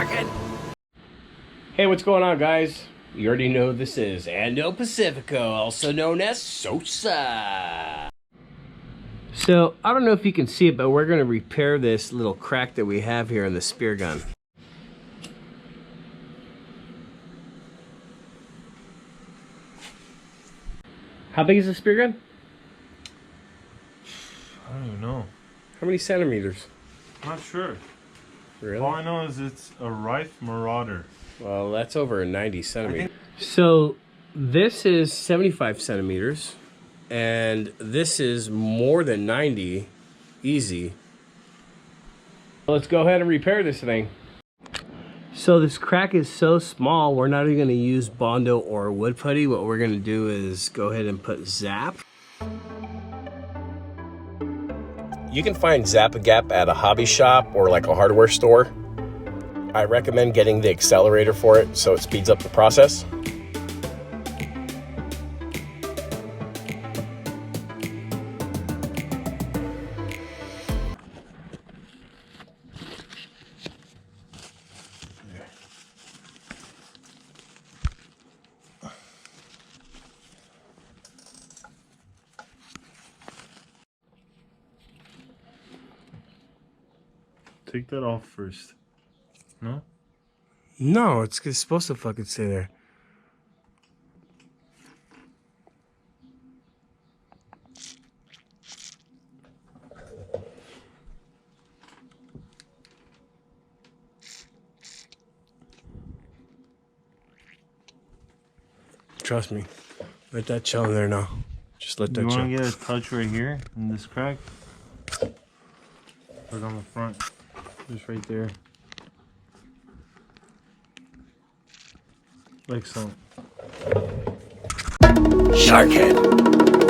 Sharkin'! Hey, what's going on, guys? You already know who this is Ando Pacifico, also known as Sosa. So, I don't know if you can see it, but we're going to repair this little crack that we have here in the spear gun. How big is the spear gun? I don't even know. How many centimeters? I'm not sure. Really? All I know is it's a Riffe Marauder. Well, that's over 90 centimeters. So, this is 75 centimeters, and this is more than 90, easy. Let's go ahead and repair this thing. So this crack is so small, we're not even going to use Bondo or wood putty. What we're going to do is go ahead and put Zap. You can find Zap-A-Gap at a hobby shop or like a hardware store. I recommend getting the accelerator for it so it speeds up the process. Take that off first. No? No, it's supposed to fucking stay there. Trust me. Let that chill in there now. Just let that You chill. want to get a touch right here in this crack? Like on the front. Just right there. Like so. Sharkin'.